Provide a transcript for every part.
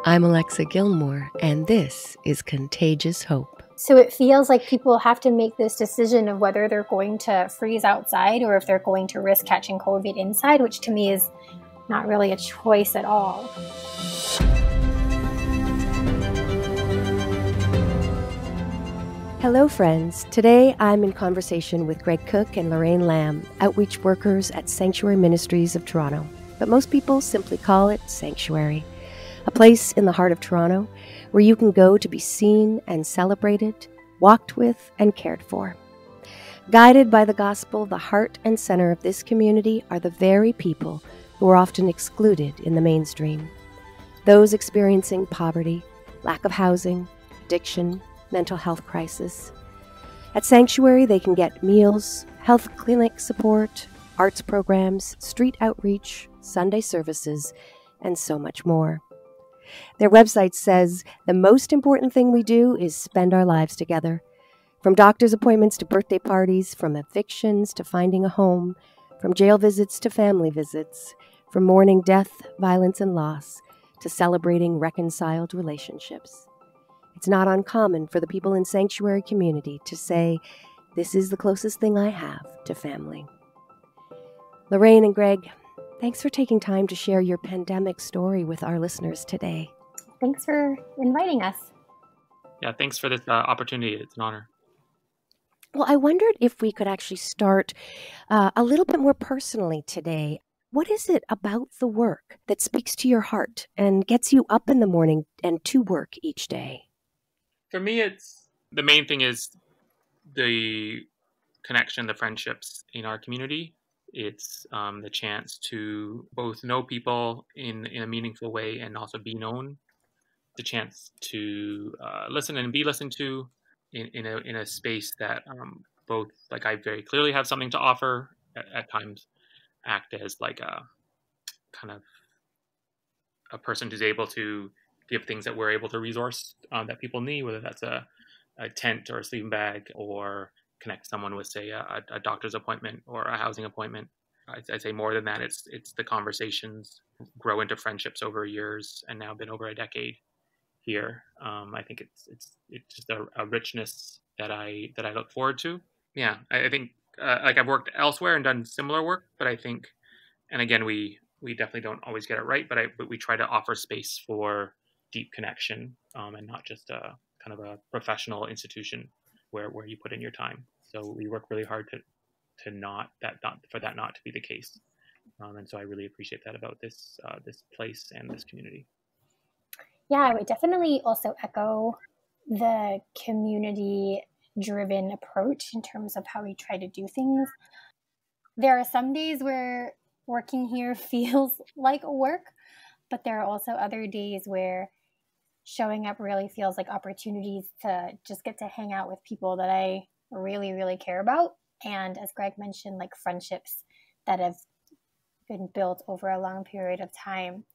I'm Alexa Gilmour, and this is Contagious Hope. So it feels like people have to make this decision of whether they're going to freeze outside or if they're going to risk catching COVID inside, which to me is not really a choice at all. Hello, friends. Today I'm in conversation with Greg Cook and Lorraine Lamb, outreach workers at Sanctuary Ministries of Toronto. But most people simply call it Sanctuary, a place in the heart of Toronto where you can go to be seen and celebrated, walked with and cared for. Guided by the gospel, the heart and center of this community are the very people who are often excluded in the mainstream. Those experiencing poverty, lack of housing, addiction, mental health crisis. At Sanctuary, they can get meals, health clinic support, arts programs, street outreach, Sunday services, and so much more. Their website says the most important thing we do is spend our lives together. From doctor's appointments to birthday parties, from evictions to finding a home, from jail visits to family visits, from mourning death, violence, and loss, to celebrating reconciled relationships. It's not uncommon for the people in Sanctuary community to say, "This is the closest thing I have to family." Lorraine and Greg, thanks for taking time to share your pandemic story with our listeners today. Thanks for inviting us. Yeah, thanks for this opportunity. It's an honor. Well, I wondered if we could actually start a little bit more personally today. What is it about the work that speaks to your heart and gets you up in the morning and to work each day? For me, it's the main thing is the connection, the friendships in our community. It's the chance to both know people in a meaningful way and also be known. The chance to listen and be listened to in a space that both, like, I very clearly have something to offer, at times act as like a kind of a person who's able to give things that we're able to resource that people need, whether that's a tent or a sleeping bag, or connect someone with, say, a doctor's appointment or a housing appointment. I'd say more than that, it's the conversations grow into friendships over years, and now been over a decade here. I think it's just a richness that I look forward to. Yeah, I think like I've worked elsewhere and done similar work, but I think, and again, we definitely don't always get it right, but we try to offer space for deep connection, and not just a kind of a professional institution where you put in your time. So we work really hard to not to be the case, and so I really appreciate that about this place and this community. Yeah, I would definitely also echo the community-driven approach in terms of how we try to do things. There are some days where working here feels like work, but there are also other days where showing up really feels like opportunities to just get to hang out with people that I really, really care about. And as Greg mentioned, like friendships that have been built over a long period of time.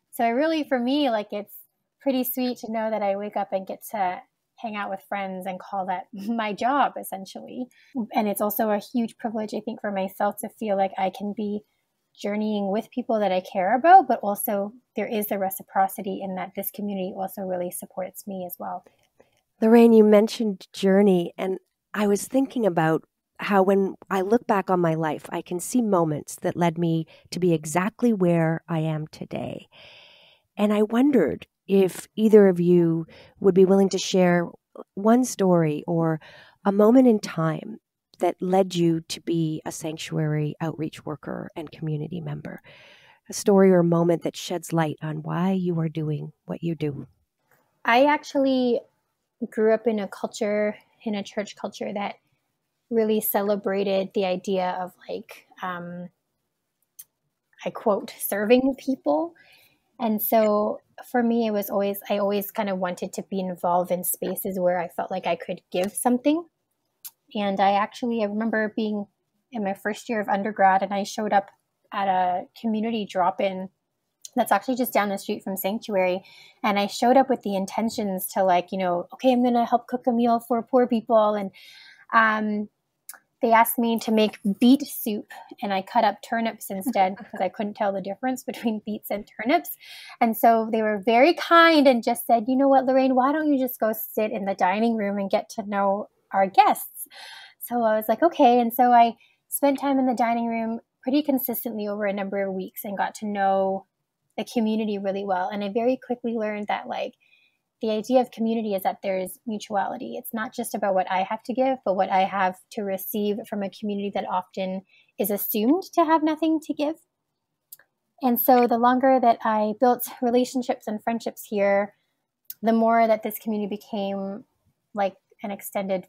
So for me, like, it's pretty sweet to know that I wake up and get to hang out with friends and call that my job, essentially. And it's also a huge privilege, I think, for myself to feel like I can be journeying with people that I care about, but also there is the reciprocity in that this community also really supports me as well. Lorraine, you mentioned journey, and I was thinking about how when I look back on my life, I can see moments that led me to be exactly where I am today. And I wondered if either of you would be willing to share one story or a moment in time that led you to be a Sanctuary outreach worker and community member. A story or a moment that sheds light on why you are doing what you do. I actually grew up in a church culture that really celebrated the idea of, like, I quote, serving people. And so for me, I always kind of wanted to be involved in spaces where I felt like I could give something. And I remember being in my first year of undergrad, and I showed up at a community drop-in that's actually just down the street from Sanctuary. And I showed up with the intentions to, like, okay, I'm going to help cook a meal for poor people. And they asked me to make beet soup, and I cut up turnips instead because I couldn't tell the difference between beets and turnips. And so they were very kind and just said, you know what, Lorraine, why don't you just go sit in the dining room and get to know our guests? So I was like, okay. And so I spent time in the dining room pretty consistently over a number of weeks and got to know the community really well. And I very quickly learned that, like, the idea of community is that there's mutuality. It's not just about what I have to give, but what I have to receive from a community that often is assumed to have nothing to give. And so the longer that I built relationships and friendships here, the more that this community became like an extended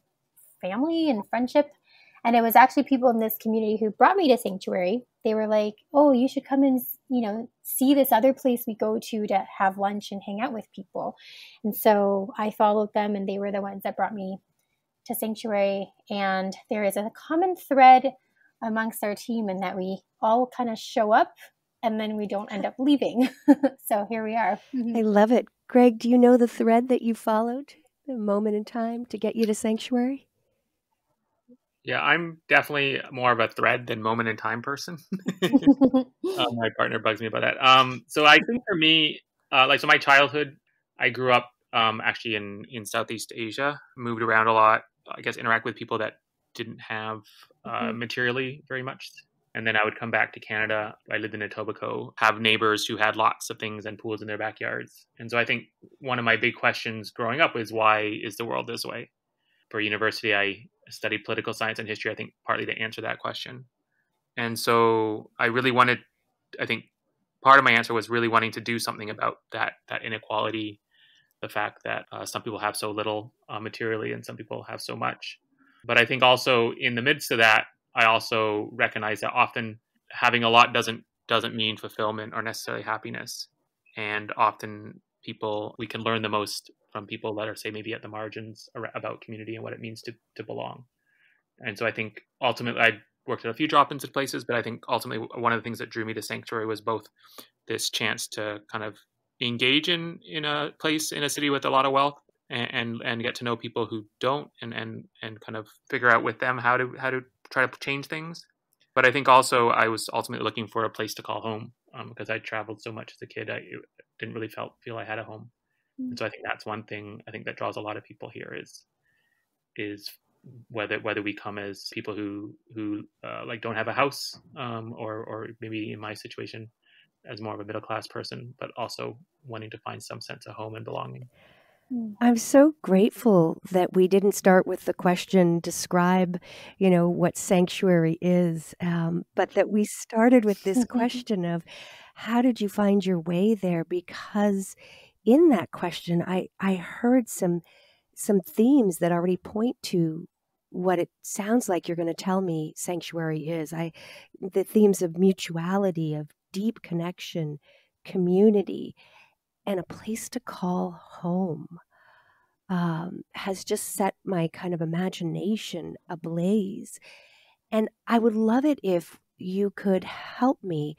family and friendship. And it was actually people in this community who brought me to Sanctuary. They were like, oh, you should come and, see this other place we go to have lunch and hang out with people. And so I followed them, and they were the ones that brought me to Sanctuary. And there is a common thread amongst our team in that we all kind of show up and then we don't end up leaving. So here we are. I love it. Greg, do you know the thread that you followed, the moment in time to get you to Sanctuary? Yeah, I'm definitely more of a thread than moment in time person. My partner bugs me about that. So I think for me, so my childhood, I grew up actually in Southeast Asia, moved around a lot, I guess interact with people that didn't have materially very much. And then I would come back to Canada. I lived in Etobicoke, have neighbors who had lots of things and pools in their backyards. And so I think one of my big questions growing up was, why is the world this way? For university, I studied political science and history, I think partly to answer that question. And so I think part of my answer was really wanting to do something about that inequality, the fact that some people have so little materially and some people have so much. But I think also in the midst of that, I also recognize that often having a lot doesn't mean fulfillment or necessarily happiness. And often we can learn the most from people that are, say, maybe at the margins about community and what it means to belong. And so I think ultimately I worked at a few drop-ins at places, but I think ultimately one of the things that drew me to Sanctuary was both this chance to kind of engage in a place in a city with a lot of wealth and get to know people who don't and kind of figure out with them how to try to change things. But I think also I was ultimately looking for a place to call home because I traveled so much as a kid. I didn't really feel I had a home. And so I think that's one thing I think that draws a lot of people here is whether we come as people who like don't have a house or maybe in my situation as more of a middle class person, but also wanting to find some sense of home and belonging. I'm so grateful that we didn't start with the question, describe, what Sanctuary is, but that we started with this question of how did you find your way there? Because in that question, I heard some themes that already point to what it sounds like you're going to tell me Sanctuary is. The themes of mutuality, of deep connection, community, and a place to call home has just set my kind of imagination ablaze. And I would love it if you could help me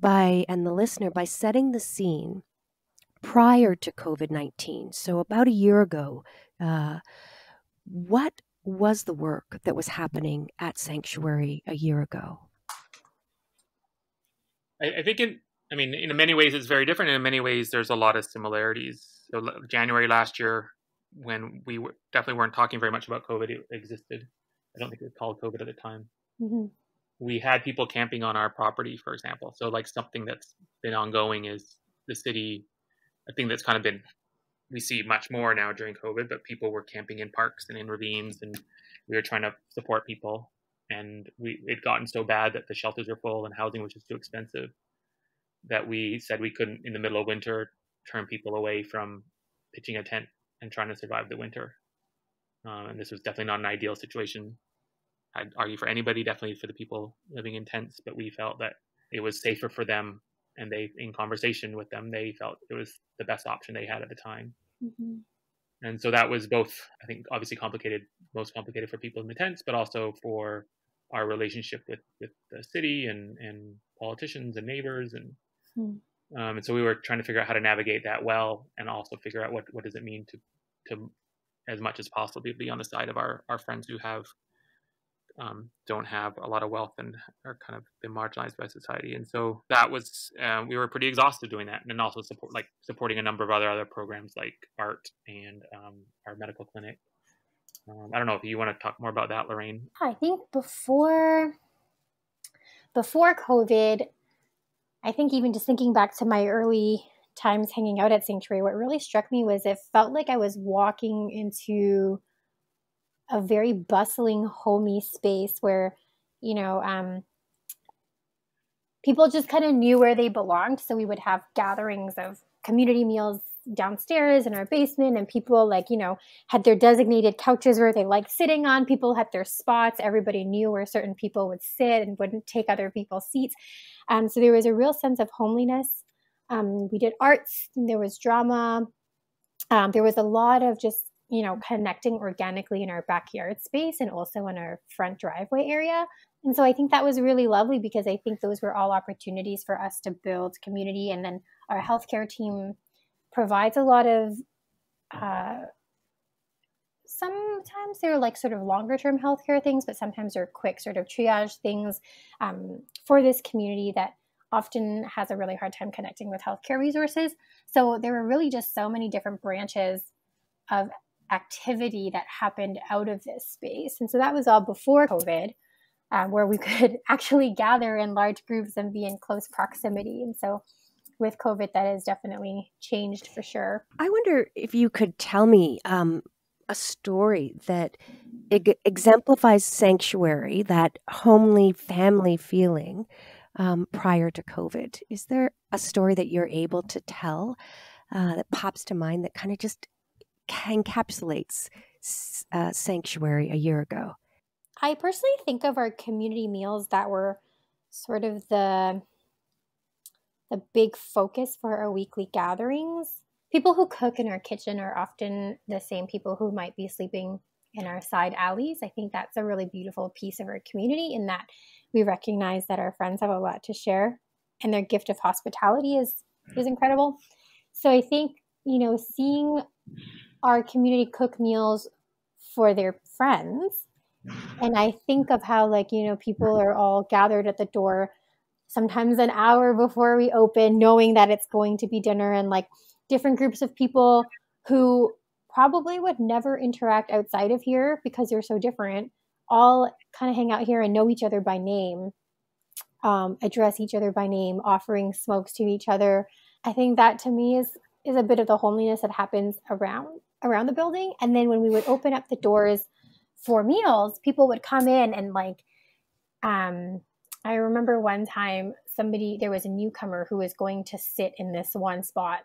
and the listener by setting the scene prior to COVID-19. So about a year ago, what was the work that was happening at Sanctuary a year ago? I think in many ways it's very different, and in many ways there's a lot of similarities. So January last year, when we definitely weren't talking very much about COVID, it existed. I don't think it was called COVID at the time. Mm-hmm. We had people camping on our property, for example. So like something that's been ongoing is the city, a thing that's kind of been, we see much more now during COVID, but people were camping in parks and in ravines, and we were trying to support people. And it'd gotten so bad that the shelters were full and housing was just too expensive that we said we couldn't, in the middle of winter, turn people away from pitching a tent and trying to survive the winter. And this was definitely not an ideal situation. I'd argue for anybody, definitely for the people living in tents, but we felt that it was safer for them. And in conversation with them, they felt it was the best option they had at the time. Mm-hmm. And so that was both, I think, obviously most complicated for people in the tents, but also for our relationship with the city and politicians and neighbors. And so we were trying to figure out how to navigate that well, and also figure out what does it mean to as much as possible be on the side of our friends who have don't have a lot of wealth and are kind of been marginalized by society. And so that was we were pretty exhausted doing that, and then also supporting a number of other programs like art and our medical clinic. I don't know if you want to talk more about that, Lorraine. I think before COVID, I think even just thinking back to my early times hanging out at Sanctuary, what really struck me was it felt like I was walking into a very bustling, homey space where, people just kind of knew where they belonged. So we would have gatherings of community meals downstairs in our basement, and people had their designated couches where they liked sitting on. People had their spots. Everybody knew where certain people would sit and wouldn't take other people's seats. So there was a real sense of homeliness. We did arts, there was drama. There was a lot of just, connecting organically in our backyard space and also in our front driveway area. And so I think that was really lovely, because I think those were all opportunities for us to build community. And then our healthcare team provides a lot of, sometimes they're like sort of longer term healthcare things, but sometimes they're quick sort of triage things for this community that often has a really hard time connecting with healthcare resources. So there were really just so many different branches of activity that happened out of this space. And so that was all before COVID, where we could actually gather in large groups and be in close proximity. And so with COVID, that has definitely changed for sure. I wonder if you could tell me a story that exemplifies Sanctuary, that homely family feeling prior to COVID. Is there a story that you're able to tell that pops to mind that kind of just encapsulates Sanctuary a year ago? I personally think of our community meals that were sort of the big focus for our weekly gatherings. People who cook in our kitchen are often the same people who might be sleeping in our side alleys. I think that's a really beautiful piece of our community, in that we recognize that our friends have a lot to share, and their gift of hospitality is incredible. So I think, seeing our community cook meals for their friends, and I think of how people are all gathered at the door sometimes an hour before we open, knowing that it's going to be dinner, and different groups of people who probably would never interact outside of here because they're so different, all kind of hang out here and know each other by name, address each other by name, offering smokes to each other. I think that to me is a bit of the homeliness that happens around the building. And then when we would open up the doors for meals, people would come in and I remember one time there was a newcomer who was going to sit in this one spot,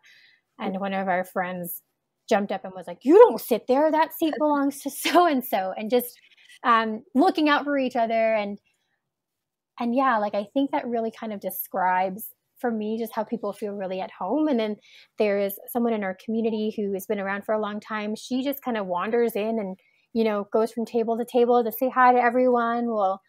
and one of our friends jumped up and was like, "You don't sit there. That seat belongs to so-and-so," and just looking out for each other. And yeah, I think that really kind of describes for me just how people feel really at home. And then there is someone in our community who has been around for a long time. She just kind of wanders in and, goes from table to table to say hi to everyone. Will,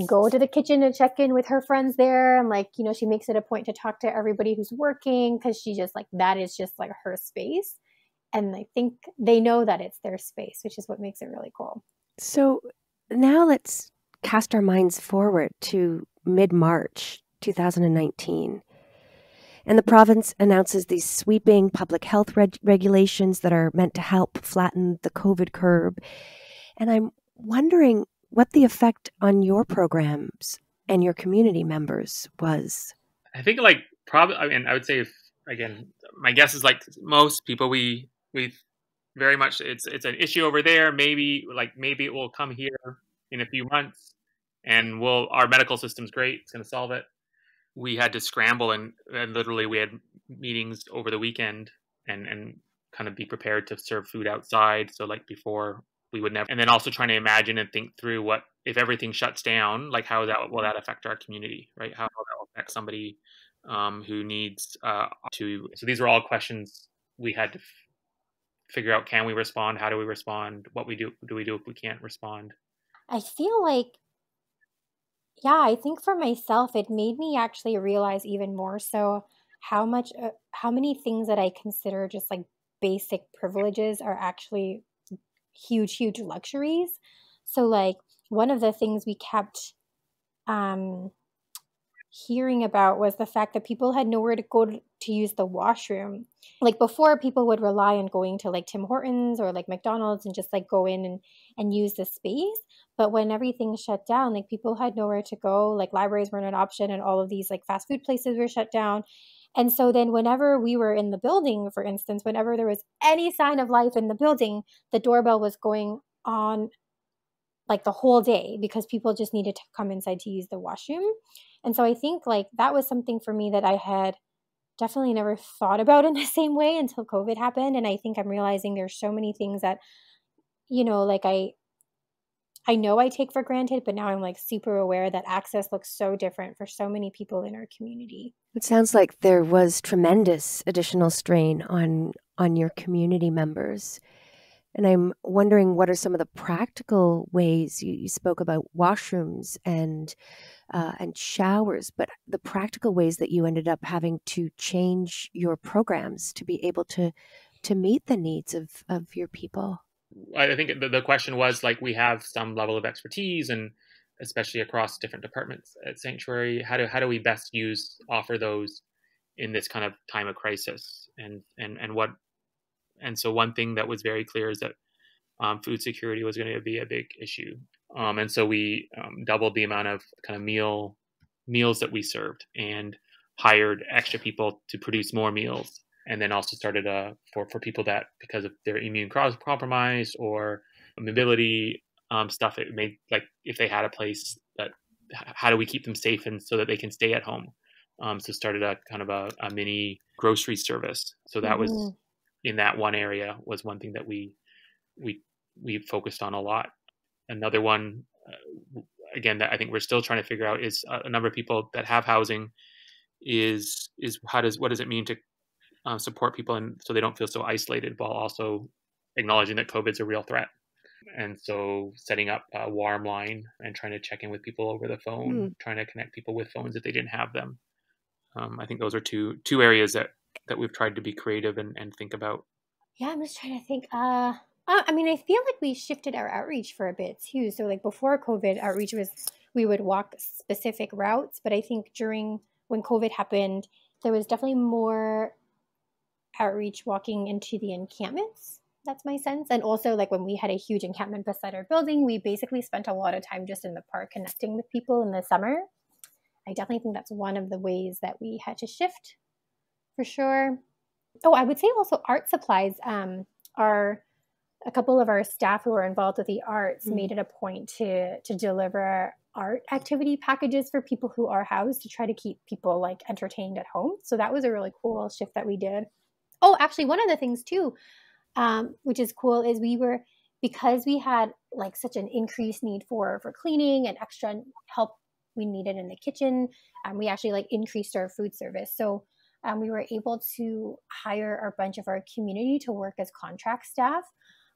go to the kitchen to check in with her friends there. And she makes it a point to talk to everybody who's working, because she just that is just her space. And I think they know that it's their space, which is what makes it really cool. So now let's cast our minds forward to mid-March 2019. And the province announces these sweeping public health regulations that are meant to help flatten the COVID curve. And I'm wondering what the effect on your programs and your community members was. I think probably, I would say, my guess is most people, we very much, it's an issue over there. Maybe it will come here in a few months, and our medical system's great. It's going to solve it. We had to scramble and literally we had meetings over the weekend and kind of be prepared to serve food outside. So before, we would never. And then also trying to imagine and think through what if everything shuts down, how will that affect our community, right? How will that affect somebody who needs to. So these are all questions we had to figure out. Can we respond? How do we respond? What we do we do if we can't respond? I feel I think for myself, it made me actually realize even more so how many things that I consider just basic privileges are actually huge, huge luxuries. So one of the things we kept hearing about was the fact that people had nowhere to go to use the washroom. Like before, people would rely on going to like Tim Hortons or like McDonald's and just like go in and use the space. But when everything shut down, like people had nowhere to go, like libraries weren't an option and all of these like fast food places were shut down. And so then whenever we were in the building, for instance, whenever there was any sign of life in the building, the doorbell was going on like the whole day because people just needed to come inside to use the washroom. And so I think like that was something for me that I had definitely never thought about in the same way until COVID happened. And I think I'm realizing there's so many things that, you know, like I know I take for granted, but now I'm like super aware that access looks so different for so many people in our community. It sounds like there was tremendous additional strain on your community members. And I'm wondering, what are some of the practical ways you spoke about washrooms and showers, but the practical ways that you ended up having to change your programs to be able to meet the needs of your people? I think the question was like, we have some level of expertise, and especially across different departments at Sanctuary, how do we best offer those in this kind of time of crisis, and so one thing that was very clear is that food security was going to be a big issue, and so we doubled the amount of kind of meals that we served and hired extra people to produce more meals. And then also started for people that, because of their immune compromise or mobility stuff, it made like if they had a place, that how do we keep them safe and so that they can stay at home? So started a kind of a mini grocery service. So that was in that one area was one thing that we focused on a lot. Another one, again, that I think we're still trying to figure out is a number of people that have housing is what does it mean to support people, and so they don't feel so isolated, while also acknowledging that COVID's a real threat. And so setting up a warm line and trying to check in with people over the phone, trying to connect people with phones if they didn't have them. I think those are two areas that we've tried to be creative and think about. Yeah, I'm just trying to think. I mean, I feel like we shifted our outreach for a bit too. So like before COVID, outreach was we would walk specific routes, but I think when COVID happened, there was definitely more outreach walking into the encampments. That's my sense. And also like when we had a huge encampment beside our building, we basically spent a lot of time just in the park connecting with people in the summer. I definitely think that's one of the ways that we had to shift for sure. Oh, I would say also art supplies. Are a couple of our staff who are involved with the arts made it a point to deliver art activity packages for people who are housed to try to keep people like entertained at home. So that was a really cool shift that we did. Oh, actually, one of the things too, which is cool, is because we had like such an increased need for cleaning and extra help we needed in the kitchen, we actually like increased our food service. So we were able to hire a bunch of our community to work as contract staff,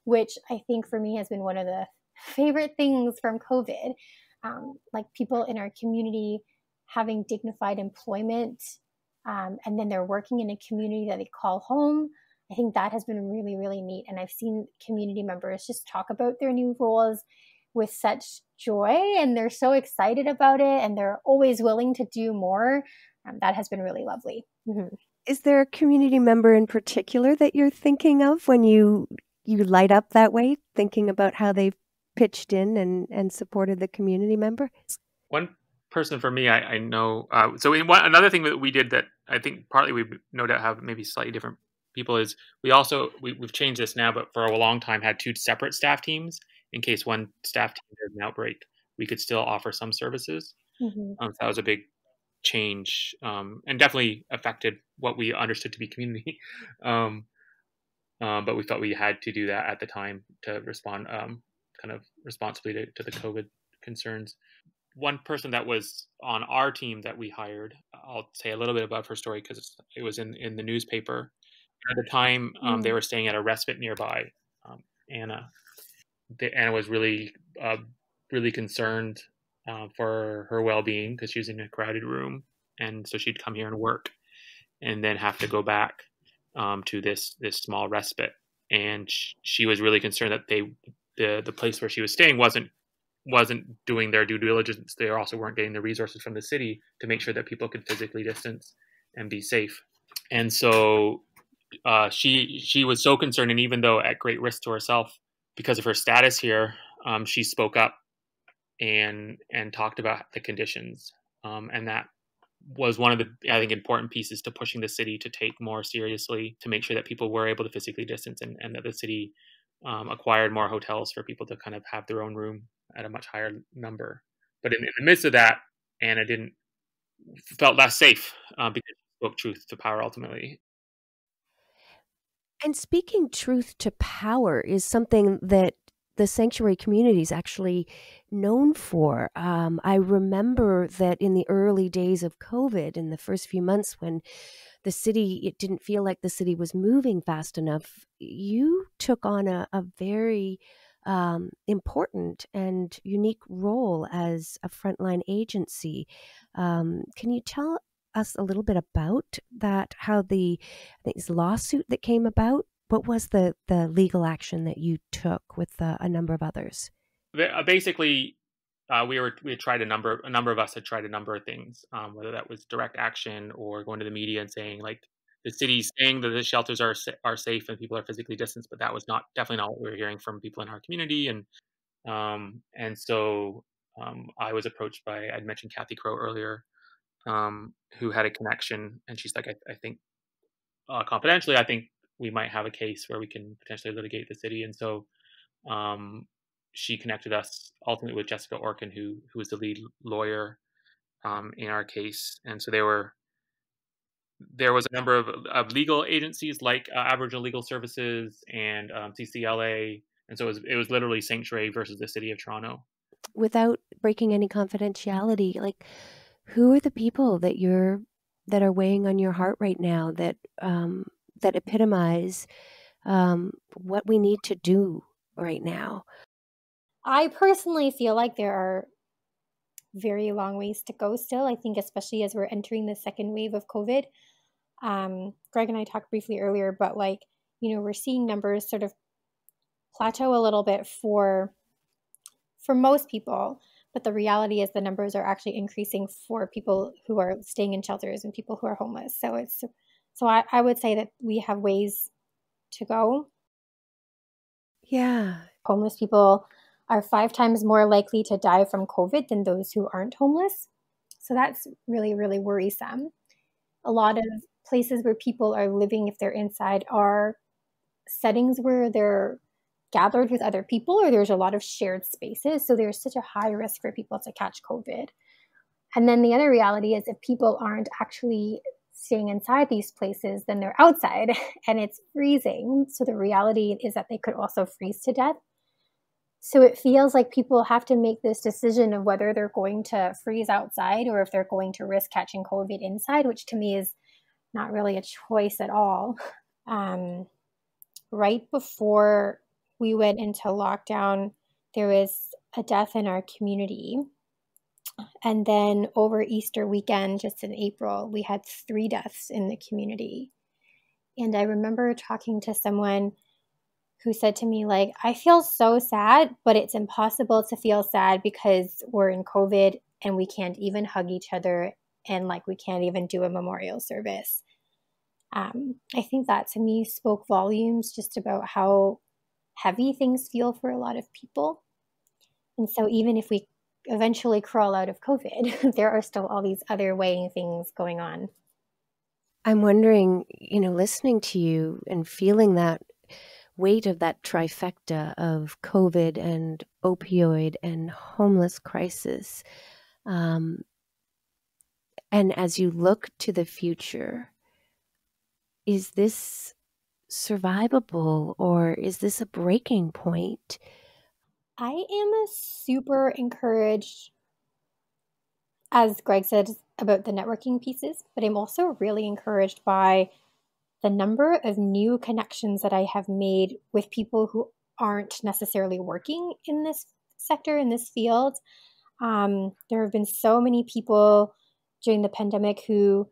which I think for me has been one of the favorite things from COVID. Like people in our community having dignified employment, and then they're working in a community that they call home. I think that has been really, really neat. And I've seen community members just talk about their new roles with such joy, and they're so excited about it, and they're always willing to do more. That has been really lovely. Mm-hmm. Is there a community member in particular that you're thinking of when you light up that way, thinking about how they've pitched in and supported the community member? One person for me, I know. Another thing that we did that I think partly we no doubt have maybe slightly different people is we've changed this now, but for a long time had two separate staff teams in case one staff team had an outbreak. We could still offer some services. So that was a big change, and definitely affected what we understood to be community. But we felt we had to do that at the time to respond kind of responsibly to the COVID concerns. One person that was on our team that we hired, I'll say a little bit about her story because it was in the newspaper. At the time, they were staying at a respite nearby. Anna was really concerned for her well-being because she was in a crowded room, and so she'd come here and work, and then have to go back to this small respite. And she was really concerned that the place where she was staying wasn't wasn't doing their due diligence. They also weren't getting the resources from the city to make sure that people could physically distance and be safe. And so she was so concerned, and even though at great risk to herself because of her status here, she spoke up and talked about the conditions, and that was one of the, I think, important pieces to pushing the city to take more seriously, to make sure that people were able to physically distance, and that the city acquired more hotels for people to kind of have their own room at a much higher number. But in the midst of that, Anna felt less safe because she spoke truth to power ultimately. And speaking truth to power is something that the sanctuary community is actually known for. I remember that in the early days of COVID, in the first few months when it didn't feel like the city was moving fast enough, you took on a very important and unique role as a frontline agency. Can you tell us a little bit about that, how I think this lawsuit that came about? What was the legal action that you took with a number of others? Basically, we had tried a number of us had tried a number of things, whether that was direct action or going to the media and saying, like, the city's saying that the shelters are safe and people are physically distanced, but that was definitely not what we were hearing from people in our community. And so I was approached by, I'd mentioned Kathy Crow earlier, who had a connection, and she's like, I think confidentially, I think we might have a case where we can potentially litigate the city. And so she connected us ultimately with Jessica Orkin, who was the lead lawyer in our case. And so there was a number of legal agencies like Aboriginal Legal Services and CCLA, and so it was literally Sanctuary versus the City of Toronto. Without breaking any confidentiality, like, who are the people that are weighing on your heart right now that that epitomize what we need to do right now? I personally feel like there are very long ways to go still. I think especially as we're entering the second wave of COVID. Greg and I talked briefly earlier, but we're seeing numbers sort of plateau a little bit for most people. But the reality is the numbers are actually increasing for people who are staying in shelters and people who are homeless. So I would say that we have ways to go. Yeah. Homeless people are 5 times more likely to die from COVID than those who aren't homeless. So that's really, really worrisome. A lot of places where people are living, if they're inside, are settings where they're gathered with other people, or there's a lot of shared spaces. So there's such a high risk for people to catch COVID. And then the other reality is if people aren't actually staying inside these places, then they're outside and it's freezing. So the reality is that they could also freeze to death. So it feels like people have to make this decision of whether they're going to freeze outside or if they're going to risk catching COVID inside, which to me is not really a choice at all. Right before we went into lockdown, there was a death in our community. And then over Easter weekend, just in April, we had 3 deaths in the community. And I remember talking to someone who said to me, like, I feel so sad, but it's impossible to feel sad because we're in COVID and we can't even hug each other and we can't even do a memorial service. I think that to me spoke volumes just about how heavy things feel for a lot of people. And so even if we eventually crawl out of COVID, there are still all these other weighing things going on. I'm wondering, listening to you and feeling that weight of that trifecta of COVID and opioid and homeless crisis. And as you look to the future, is this survivable or is this a breaking point? I am super encouraged, as Greg said, about the networking pieces, but I'm also really encouraged by the number of new connections that I have made with people who aren't necessarily working in this sector, in this field. There have been so many people during the pandemic who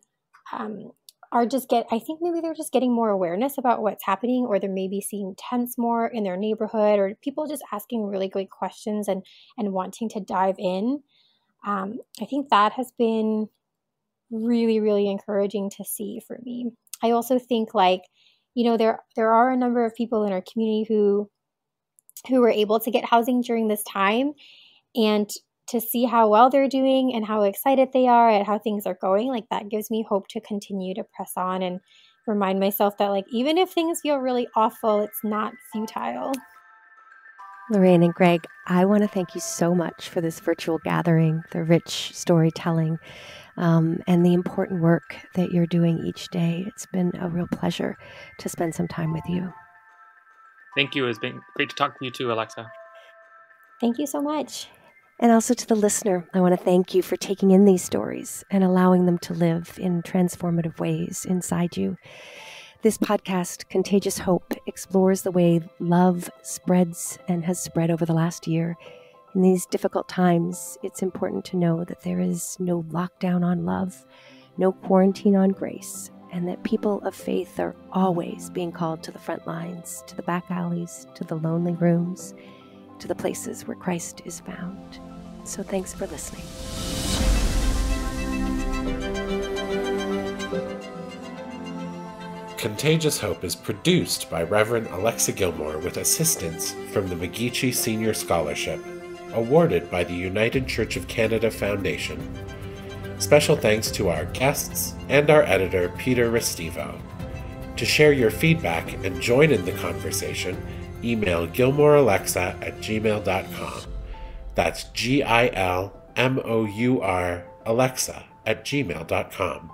I think maybe they're just getting more awareness about what's happening, or they're maybe seeing tents more in their neighborhood, or people just asking really great questions and wanting to dive in. I think that has been really, really encouraging to see for me. I also think, like, there are a number of people in our community who were able to get housing during this time, and to see how well they're doing and how excited they are at how things are going, like, that gives me hope to continue to press on and remind myself that, like, even if things feel really awful, it's not futile. Lorraine and Greg, I want to thank you so much for this virtual gathering, the rich storytelling, and the important work that you're doing each day. It's been a real pleasure to spend some time with you. Thank you. It's been great to talk to you too, Alexa. Thank you so much. And also to the listener, I want to thank you for taking in these stories and allowing them to live in transformative ways inside you. This podcast, Contagious Hope, explores the way love spreads and has spread over the last year. In these difficult times, it's important to know that there is no lockdown on love, no quarantine on grace, and that people of faith are always being called to the front lines, to the back alleys, to the lonely rooms, to the places where Christ is found. So thanks for listening. Contagious Hope is produced by Reverend Alexa Gilmour with assistance from the McGeechee Senior Scholarship, awarded by the United Chruch of Canada Foundation. Special thanks to our guests and our editor, Peter Restivo. To share your feedback and join in the conversation, email gilmouralexa@gmail.com. That's GILMOUR Alexa@gmail.com.